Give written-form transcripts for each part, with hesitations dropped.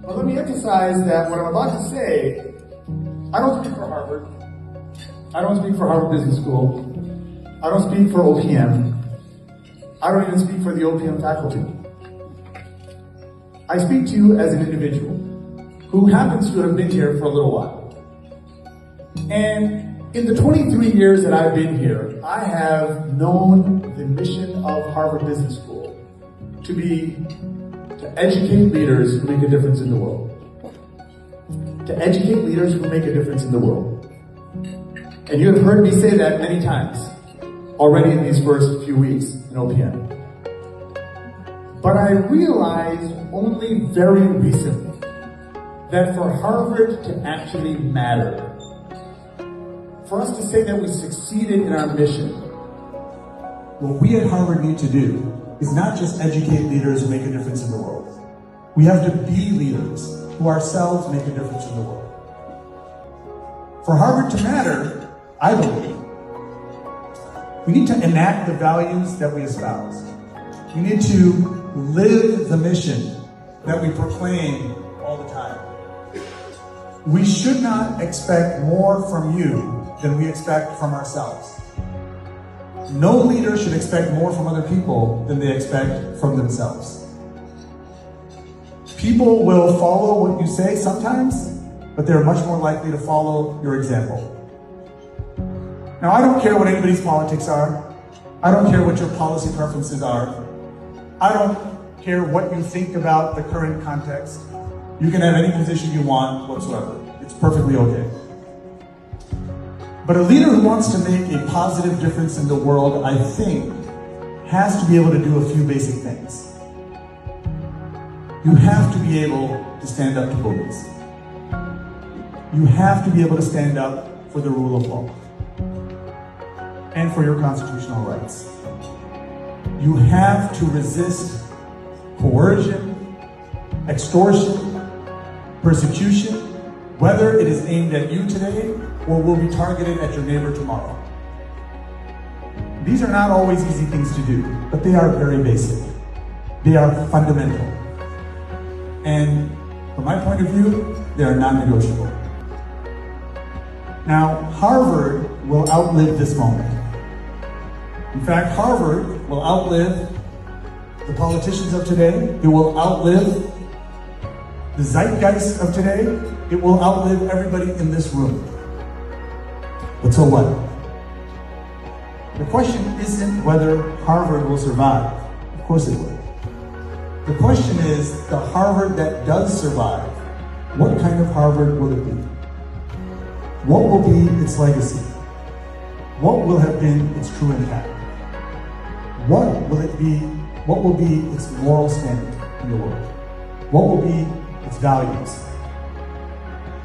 But let me emphasize that what I'm about to say, I don't speak for Harvard. I don't speak for Harvard Business School. I don't speak for OPM. I don't even speak for the OPM faculty. I speak to you as an individual who happens to have been here for a little while. And in the 23 years that I've been here, I have known the mission of Harvard Business School to educate leaders who make a difference in the world. To educate leaders who make a difference in the world. And you have heard me say that many times already in these first few weeks in OPM. But I realized only very recently that for Harvard to actually matter, for us to say that we succeeded in our mission, what we at Harvard need to do is not just educate leaders who make a difference in the world. We have to be leaders who ourselves make a difference in the world. For Harvard to matter, I believe, we need to enact the values that we espouse. We need to live the mission that we proclaim all the time. We should not expect more from you than we expect from ourselves. No leader should expect more from other people than they expect from themselves. People will follow what you say sometimes, but they're much more likely to follow your example. Now, I don't care what anybody's politics are. I don't care what your policy preferences are. I don't care what you think about the current context. You can have any position you want whatsoever. It's perfectly okay. But a leader who wants to make a positive difference in the world, I think, has to be able to do a few basic things. You have to be able to stand up to bullies. You have to be able to stand up for the rule of law and for your constitutional rights. You have to resist coercion, extortion, persecution, whether it is aimed at you today or will be targeted at your neighbor tomorrow. These are not always easy things to do, but they are very basic. They are fundamental. And from my point of view, they are non-negotiable. Now, Harvard will outlive this moment. In fact, Harvard will outlive the politicians of today. It will outlive the zeitgeist of today. It will outlive everybody in this room. But so what? The question isn't whether Harvard will survive. Of course it will. The question is, the Harvard that does survive, what kind of Harvard will it be? What will be its legacy? What will have been its true impact? What will it be? What will be its moral standard in the world? What will be its values?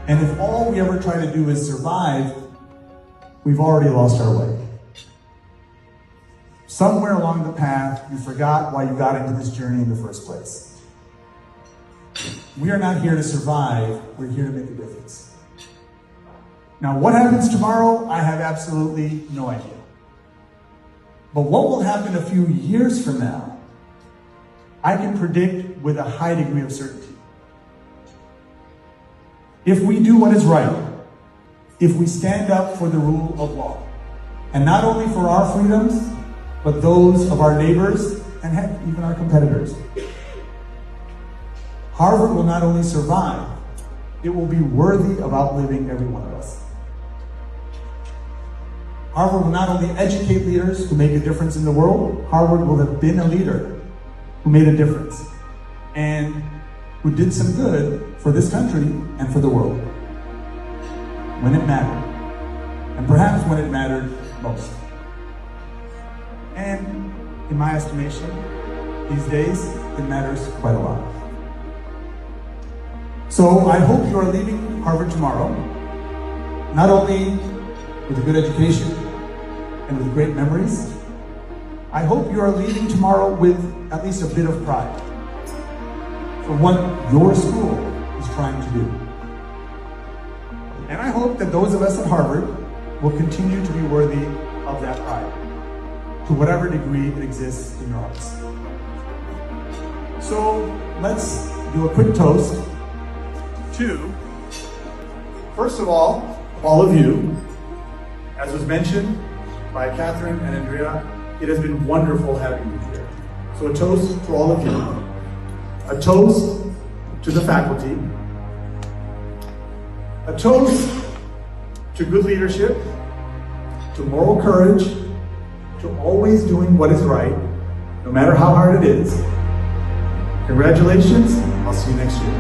And if all we ever try to do is survive, we've already lost our way. Somewhere along the path, you forgot why you got into this journey in the first place. We are not here to survive, we're here to make a difference. Now, what happens tomorrow, I have absolutely no idea. But what will happen a few years from now, I can predict with a high degree of certainty. If we do what is right, if we stand up for the rule of law, and not only for our freedoms, but those of our neighbors and heck, even our competitors, Harvard will not only survive, it will be worthy of outliving every one of us. Harvard will not only educate leaders who make a difference in the world, Harvard will have been a leader who made a difference and who did some good for this country and for the world when it mattered, and perhaps when it mattered most. And in my estimation, these days, it matters quite a lot. So I hope you are leaving Harvard tomorrow, not only with a good education and with great memories, I hope you are leaving tomorrow with at least a bit of pride for what your school is trying to do. And I hope that those of us at Harvard will continue to be worthy of that pride, to whatever degree it exists in your hearts. So let's do a quick toast to, first of all of you, as was mentioned by Catherine and Andrea, it has been wonderful having you here. So a toast to all of you. A toast to the faculty. A toast to good leadership, to moral courage, to always doing what is right, no matter how hard it is. Congratulations. I'll see you next year.